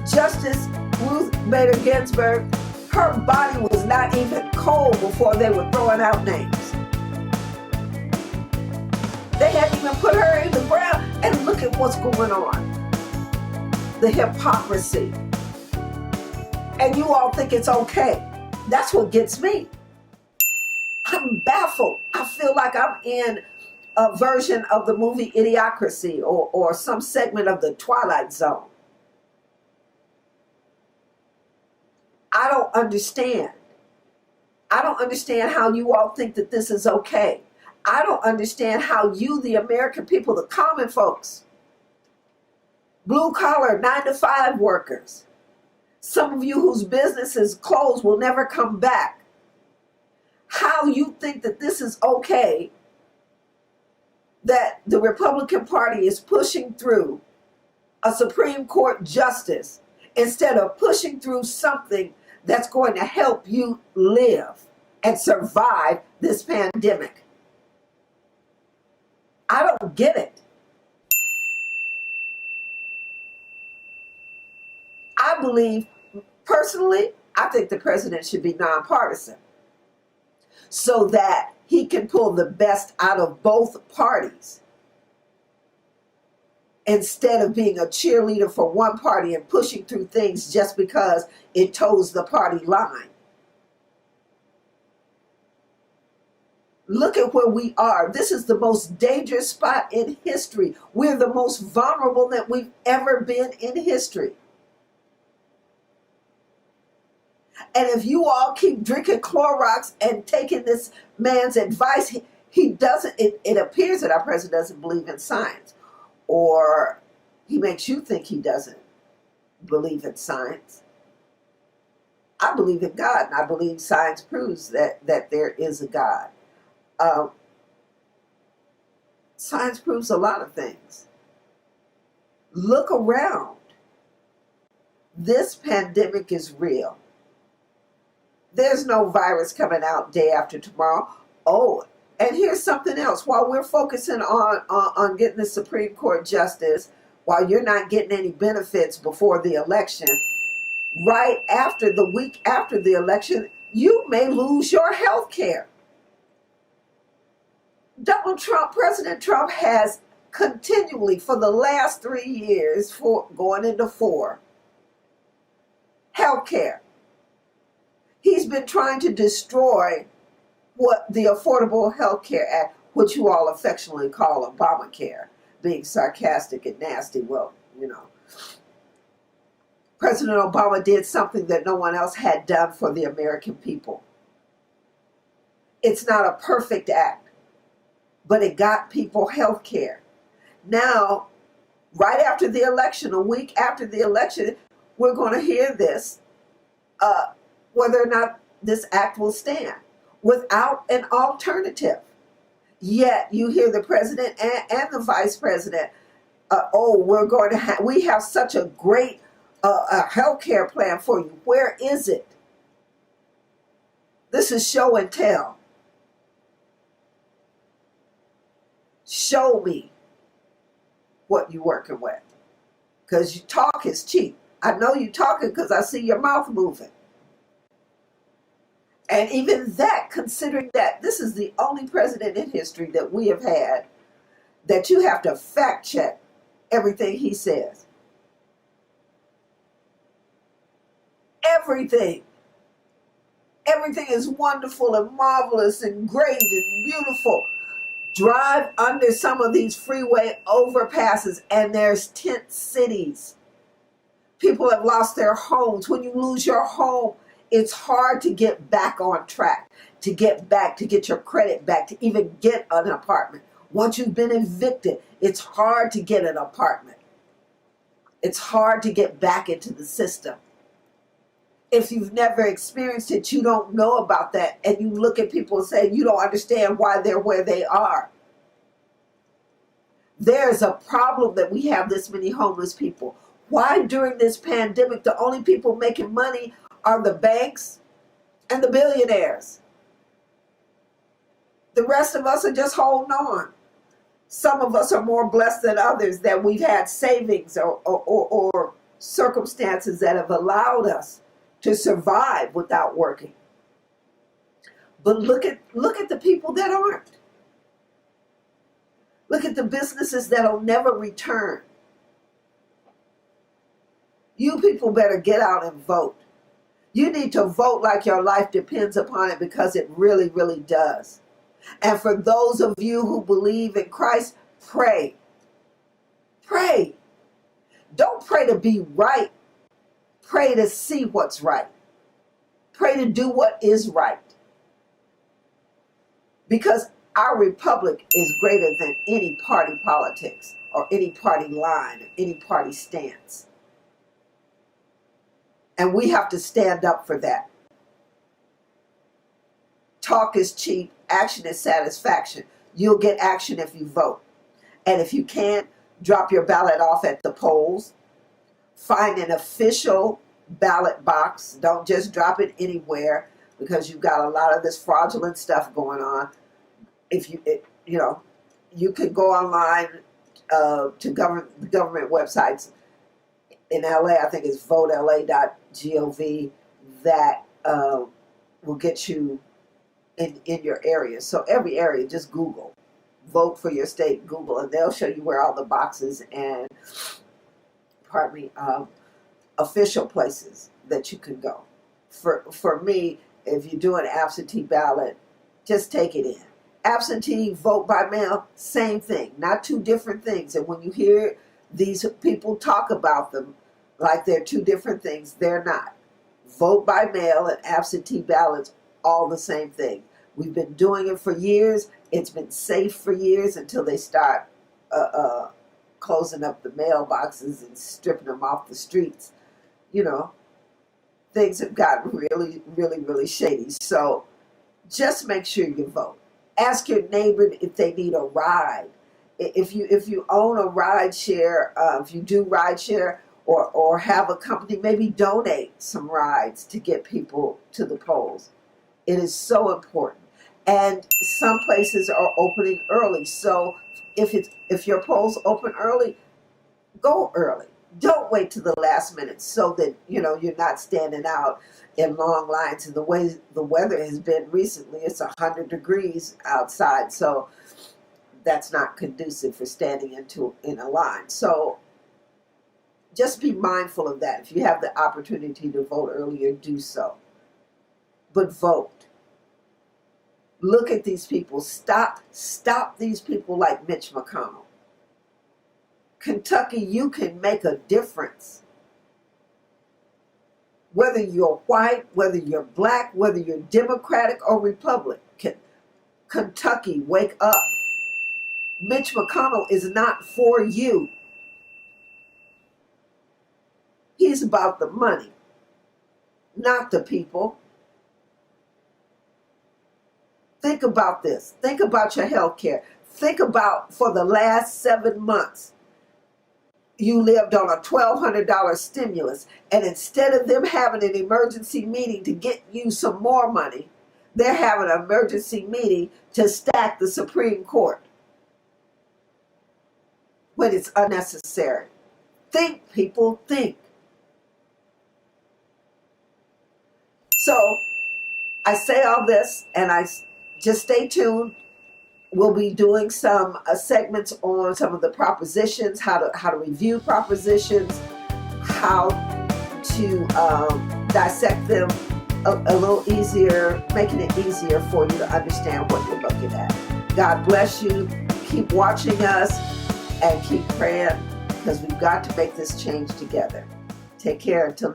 Justice Ruth Bader Ginsburg, her body was not even cold before they were throwing out names. They hadn't even put her in the ground, and look at what's going on. The hypocrisy. And you all think it's okay. That's what gets me. I'm baffled. I feel like I'm in a version of the movie Idiocracy or some segment of the Twilight Zone. I don't understand. I don't understand how you all think that this is okay. I don't understand how you, the American people, the common folks, blue collar, 9-to-5 workers, some of you whose businesses closed will never come back, how you think that this is okay, that the Republican Party is pushing through a Supreme Court justice instead of pushing through something that's going to help you live and survive this pandemic. I don't get it. I believe, personally, I think the president should be nonpartisan so that he can pull the best out of both parties instead of being a cheerleader for one party and pushing through things just because it toes the party line. Look at where we are. This is the most dangerous spot in history. We're the most vulnerable that we've ever been in history. And if you all keep drinking Clorox and taking this man's advice, he doesn't, it appears that our president doesn't believe in science. Or he makes you think he doesn't believe in science. I believe in God, and I believe science proves that there is a God. Science proves a lot of things. Look around. This pandemic is real. There's no virus coming out day after tomorrow. Oh, and here's something else. While we're focusing on getting the Supreme Court justice, while you're not getting any benefits before the election, right after the week after the election, you may lose your health care. Donald Trump, President Trump has continually for the last 3 years, going into 4, health care. He's been trying to destroy what the Affordable Health Care Act, which you all affectionately call Obamacare, being sarcastic and nasty. Well, you know, President Obama did something that no one else had done for the American people. It's not a perfect act, but it got people health care. Now, right after the election, a week after the election, we're going to hear this, whether or not this act will stand without an alternative. Yet you hear the president and the vice president, we have such a great health care plan for you. Where is it? This is show and tell. Show me what you're working with. Because you talk is cheap. I know you're talking because I see your mouth moving. And even that, considering that this is the only president in history that we have had that you have to fact check everything he says. Everything. Everything is wonderful and marvelous and great and beautiful. Drive under some of these freeway overpasses and there's tent cities. People have lost their homes. When you lose your home, it's hard to get back on track, to get your credit back, to even get an apartment. Once you've been evicted, it's hard to get an apartment. It's hard to get back into the system. If you've never experienced it, you don't know about that. And you look at people and say, you don't understand why they're where they are. There's a problem that we have this many homeless people. Why during this pandemic, the only people making money are the banks and the billionaires? The rest of us are just holding on. Some of us are more blessed than others that we've had savings or circumstances that have allowed us to survive without working. But look at the people that aren't. Look at the businesses that'll never return. You people better get out and vote. You need to vote like your life depends upon it, because it really, really does. And for those of you who believe in Christ, pray. Pray. Don't pray to be right. Pray to see what's right. Pray to do what is right. Because our republic is greater than any party politics or any party line or any party stance. And we have to stand up for that. Talk is cheap. Action is satisfaction. You'll get action if you vote. And if you can't, drop your ballot off at the polls. Find an official ballot box. Don't just drop it anywhere, because you've got a lot of this fraudulent stuff going on. If you can go online to government websites. In LA, I think it's votela.gov, that will get you in your area. So every area, just Google, vote for your state, Google, and they'll show you where all the boxes and, official places that you can go. For me, if you do an absentee ballot, just take it in. Absentee, vote by mail, same thing, not two different things. And when you hear these people talk about them like they're two different things, they're not. Vote by mail and absentee ballots, all the same thing. We've been doing it for years. It's been safe for years until they start closing up the mailboxes and stripping them off the streets. Things have gotten really, really, really shady. So just make sure you vote. Ask your neighbor if they need a ride. If you own a ride share, if you do ride share or have a company, maybe donate some rides to get people to the polls. It is so important. And some places are opening early. So if your polls open early, go early. Don't wait to the last minute, so that you're not standing out in long lines. And the way the weather has been recently, it's 100 degrees outside, so that's not conducive for standing in a line. So just be mindful of that. If you have the opportunity to vote earlier, do so. But vote. Look at these people. Stop these people like Mitch McConnell. Kentucky, you can make a difference. Whether you're white, whether you're black, whether you're Democratic or Republican, Kentucky, wake up. Mitch McConnell is not for you. He's about the money, not the people. Think about this. Think about your health care. Think about, for the last 7 months, you lived on a $1,200 stimulus, and instead of them having an emergency meeting to get you some more money, they're having an emergency meeting to stack the Supreme Court when it's unnecessary. Think, people, think. So I say all this, and I just stay tuned. We'll be doing some segments on some of the propositions, how to review propositions, how to dissect them a little easier, making it easier for you to understand what you're looking at. God bless you. Keep watching us and keep praying, because we've got to make this change together. Take care until